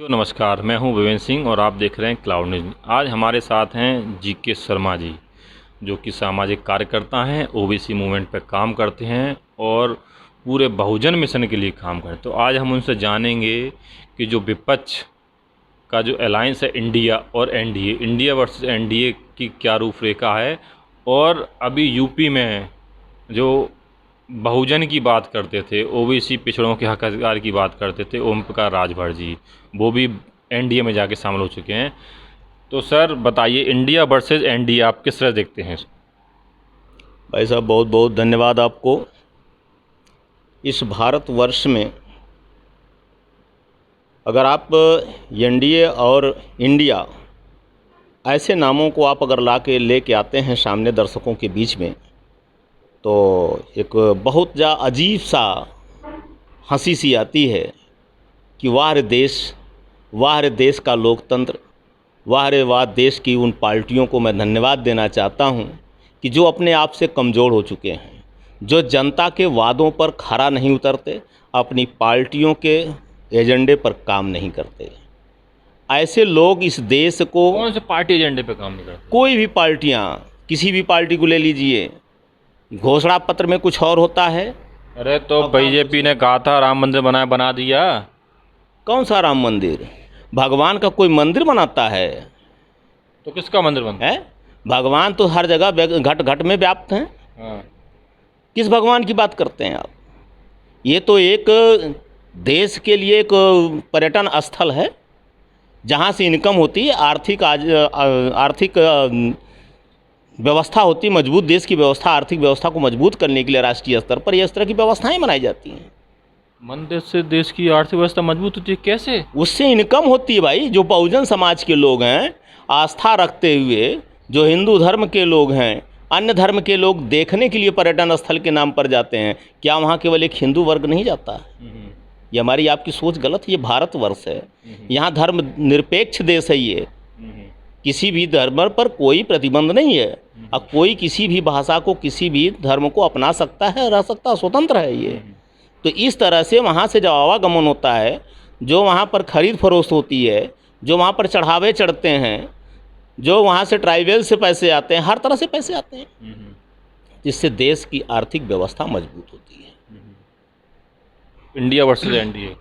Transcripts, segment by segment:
नमस्कार, मैं हूं विवेन सिंह और आप देख रहे हैं क्लाउड न्यूज़। आज हमारे साथ हैं जीके शर्मा जी, जो कि सामाजिक कार्यकर्ता हैं, ओबीसी मूवमेंट पर काम करते हैं और पूरे बहुजन मिशन के लिए काम करते हैं। तो आज हम उनसे जानेंगे कि जो विपक्ष का जो अलायंस है इंडिया और एनडीए, इंडिया वर्सेस एनडीए की क्या रूपरेखा है, और अभी यूपी में जो बहुजन की बात करते थे, ओबीसी पिछड़ों के हक अधिकार की बात करते थे, ओम प्रकाश राजभर जी, वो भी एनडीए में जाके शामिल हो चुके हैं। तो सर बताइए, इंडिया वर्सेस एनडीए आप किस तरह देखते हैं? भाई साहब, बहुत बहुत धन्यवाद आपको। इस भारतवर्ष में अगर आप एनडीए और इंडिया ऐसे नामों को आप अगर ला के लेके आते हैं सामने दर्शकों के बीच में, तो एक बहुत अजीब सा हंसी सी आती है कि वाह रे देश, वाह रे देश का लोकतंत्र, वाह रे वाह देश की उन पार्टियों को मैं धन्यवाद देना चाहता हूं कि जो अपने आप से कमज़ोर हो चुके हैं, जो जनता के वादों पर खरा नहीं उतरते, अपनी पार्टियों के एजेंडे पर काम नहीं करते। ऐसे लोग इस देश को, कौन से पार्टी एजेंडे पे काम नहीं करते? कोई भी पार्टियां, किसी भी पार्टी को ले लीजिए, घोषणा पत्र में कुछ और होता है। अरे तो बीजेपी ने कहा था राम मंदिर बना दिया। कौन सा राम मंदिर? भगवान का कोई मंदिर बनाता है? तो किसका मंदिर बनता है? भगवान तो हर जगह घट घट में व्याप्त हैं। हाँ। किस भगवान की बात करते हैं आप? ये तो एक देश के लिए एक पर्यटन स्थल है, जहाँ से इनकम होती है, आर्थिक व्यवस्था होती है, मजबूत देश की व्यवस्था, आर्थिक व्यवस्था को मजबूत करने के लिए राष्ट्रीय स्तर पर इस तरह की व्यवस्थाएं बनाई जाती हैं। मंदिर से देश की आर्थिक व्यवस्था मजबूत होती है कैसे? उससे इनकम होती है भाई। जो बहुजन समाज के लोग हैं, आस्था रखते हुए, जो हिंदू धर्म के लोग हैं, अन्य धर्म के लोग देखने के लिए पर्यटन स्थल के नाम पर जाते हैं। क्या वहाँ केवल एक हिंदू वर्ग नहीं जाता? ये हमारी आपकी सोच गलत है। ये भारतवर्ष है, यहाँ धर्म निरपेक्ष देश है। ये किसी भी धर्म पर कोई प्रतिबंध नहीं है, और कोई किसी भी भाषा को, किसी भी धर्म को अपना सकता है, रह सकता है, स्वतंत्र है ये। तो इस तरह से वहाँ से जो आवागमन होता है, जो वहाँ पर खरीद फरोख्त होती है, जो वहाँ पर चढ़ावे चढ़ते हैं, जो वहाँ से ट्राइबल से पैसे आते हैं, हर तरह से पैसे आते हैं, जिससे देश की आर्थिक व्यवस्था मजबूत होती है। इंडिया वर्सेस एनडीए,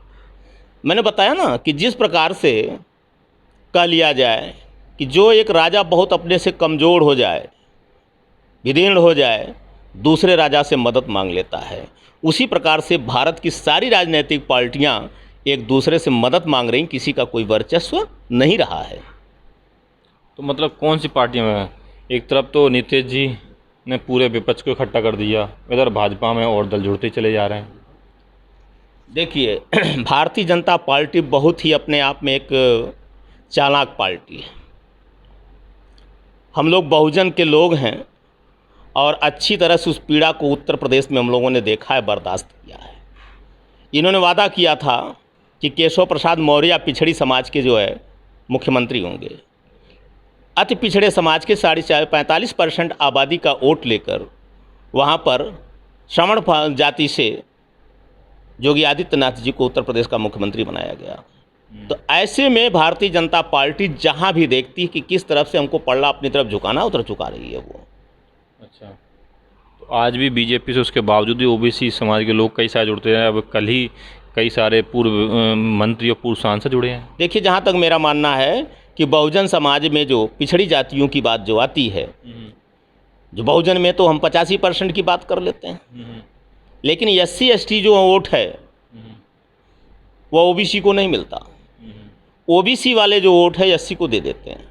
मैंने बताया ना कि जिस प्रकार से कह लिया जाए कि जो एक राजा बहुत अपने से कमज़ोर हो जाए, विदीर्ण हो जाए, दूसरे राजा से मदद मांग लेता है, उसी प्रकार से भारत की सारी राजनीतिक पार्टियां एक दूसरे से मदद मांग रही, किसी का कोई वर्चस्व नहीं रहा है। तो मतलब कौन सी पार्टियां में? एक तरफ तो नीतीश जी ने पूरे विपक्ष को इकट्ठा कर दिया, इधर भाजपा में और दल जुड़ते चले जा रहे हैं। देखिए, भारतीय जनता पार्टी बहुत ही अपने आप में एक चालाक पार्टी है। हम लोग बहुजन के लोग हैं और अच्छी तरह से उस पीड़ा को उत्तर प्रदेश में हम लोगों ने देखा है, बर्दाश्त किया है। इन्होंने वादा किया था कि केशव प्रसाद मौर्य पिछड़ी समाज के जो है मुख्यमंत्री होंगे। अति पिछड़े समाज के 45% आबादी का वोट लेकर वहाँ पर श्रमण जाति से योगी आदित्यनाथ जी को उत्तर प्रदेश का मुख्यमंत्री बनाया गया। तो ऐसे में भारतीय जनता पार्टी जहाँ भी देखती है कि किस तरफ से हमको पल्ला अपनी तरफ झुकाना, उधर झुका रही है वो। अच्छा, तो आज भी बीजेपी से उसके बावजूद भी ओबीसी समाज के लोग कई सारे जुड़ते हैं। अब कल ही कई सारे पूर्व मंत्री और पूर्व सांसद जुड़े हैं। देखिए, जहाँ तक मेरा मानना है कि बहुजन समाज में जो पिछड़ी जातियों की बात जो आती है, जो बहुजन में तो हम 85% की बात कर लेते हैं, लेकिन SC/ST जो वोट है वो ओबीसी को नहीं मिलता। ओबीसी वाले जो वोट है SC को दे देते हैं।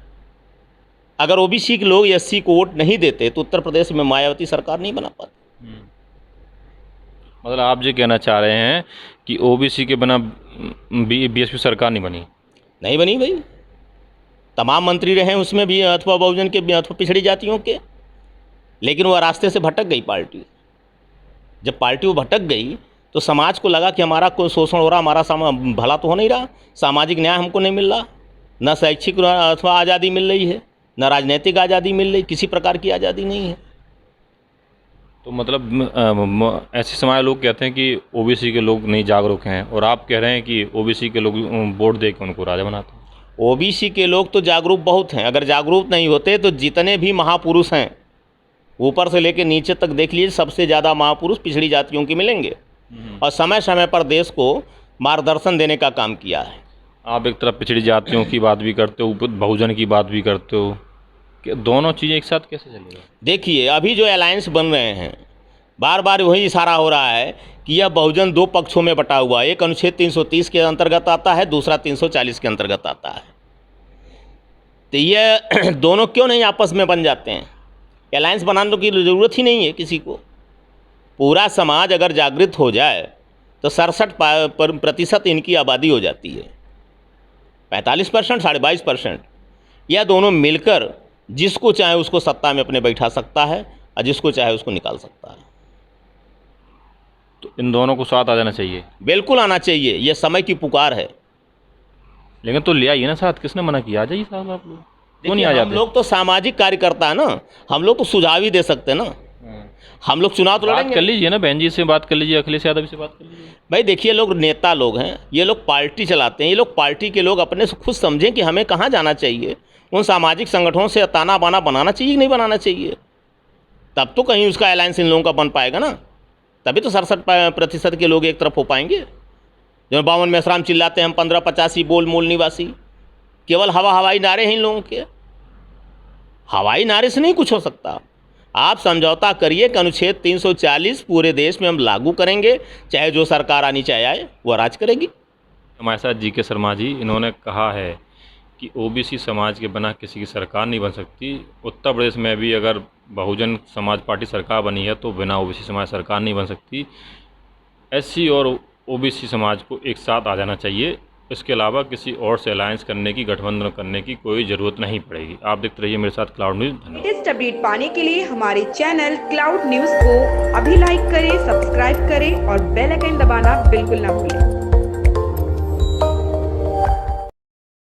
अगर ओबीसी के लोग SC को वोट नहीं देते तो उत्तर प्रदेश में मायावती सरकार नहीं बना पाती। मतलब आप ये कहना चाह रहे हैं कि ओबीसी के बिना बीएसपी सरकार नहीं बनी? नहीं बनी भाई। तमाम मंत्री रहे उसमें भी, अथवा बहुजन के अथवा पिछड़ी जातियों के, लेकिन वह रास्ते से भटक गई पार्टी। जब पार्टी वो भटक गई तो समाज को लगा कि हमारा कोई शोषण हो रहा, हमारा भला तो हो नहीं रहा, सामाजिक न्याय हमको नहीं मिल रहा, न शैक्षिक अथवा आज़ादी मिल रही है, न राजनीतिक आज़ादी मिल रही, किसी प्रकार की आज़ादी नहीं है। तो मतलब ऐसे समाज लोग कहते हैं कि ओबीसी के लोग नहीं जागरूक हैं, और आप कह रहे हैं कि ओबीसी के लोग वोट दे के उनको राजा बनाते हैं। ओबीसी के लोग तो जागरूक बहुत हैं। अगर जागरूक नहीं होते तो जितने भी महापुरुष हैं ऊपर से लेकर नीचे तक देख लीजिए, सबसे ज़्यादा महापुरुष पिछड़ी जातियों के मिलेंगे, और समय समय पर देश को मार्गदर्शन देने का काम किया है। आप एक तरफ पिछड़ी जातियों की बात भी करते हो, बहुजन की बात भी करते हो, कि दोनों चीज़ें एक साथ कैसे चलेगा? देखिए अभी जो अलायंस बन रहे हैं, बार बार वही इशारा हो रहा है कि यह बहुजन दो पक्षों में बटा हुआ है। एक अनुच्छेद 330 के अंतर्गत आता है, दूसरा 340 के अंतर्गत आता है। तो ये दोनों क्यों नहीं आपस में बन जाते हैं? अलायंस बनाने की ज़रूरत ही नहीं है किसी को। पूरा समाज अगर जागृत हो जाए तो 67% इनकी आबादी हो जाती है। 45%, 22%, यह दोनों मिलकर जिसको चाहे उसको सत्ता में अपने बैठा सकता है और जिसको चाहे उसको निकाल सकता है। तो इन दोनों को साथ आ जाना चाहिए। बिल्कुल आना चाहिए, यह समय की पुकार है। लेकिन तो ले आइए ना साथ, किसने मना किया? आ जाइए साथ आप लोग, क्यों नहीं आ जाते? हम लोग तो सामाजिक कार्यकर्ता है ना, हम लोग तो सुझाव ही दे सकते हैं ना। हम लोग चुनाव तो बात लड़ेंगे। कर लीजिए ना, बहन जी से बात कर लीजिए, अखिलेश यादव से बात कर लीजिए। भाई देखिए, लोग नेता लोग हैं, ये लोग पार्टी चलाते हैं, ये लोग पार्टी के लोग अपने से खुद समझें कि हमें कहाँ जाना चाहिए। उन सामाजिक संगठनों से ताना बाना बनाना चाहिए कि नहीं बनाना चाहिए, तब तो कहीं उसका अलायंस इन लोगों का बन पाएगा ना। तभी तो 67% के लोग एक तरफ हो पाएंगे। जो 52 मेसराम चिल्लाते हैं हम 1585 बोल मूल निवासी, केवल हवाई नारे हैं इन लोगों के। हवाई नारे से नहीं कुछ हो सकता। आप समझौता करिए कि अनुच्छेद 340 पूरे देश में हम लागू करेंगे, चाहे जो सरकार आनी चाहे आए, वो राज करेगी। हमारे साथ जीके शर्मा जी, इन्होंने कहा है कि ओबीसी समाज के बिना किसी की सरकार नहीं बन सकती। उत्तर प्रदेश में भी अगर बहुजन समाज पार्टी सरकार बनी है तो बिना ओबीसी समाज सरकार नहीं बन सकती। एससी और ओबीसी समाज को एक साथ आ जाना चाहिए। इसके अलावा किसी और से अलायंस करने की, गठबंधन करने की कोई ज़रूरत नहीं पड़ेगी। आप देखते रहिए मेरे साथ क्लाउड न्यूज़। धन्यवाद। लेटेस्ट अपडेट पाने के लिए हमारे चैनल क्लाउड न्यूज़ को अभी लाइक करें, सब्सक्राइब करें और बेल आइकन दबाना बिल्कुल ना भूलें।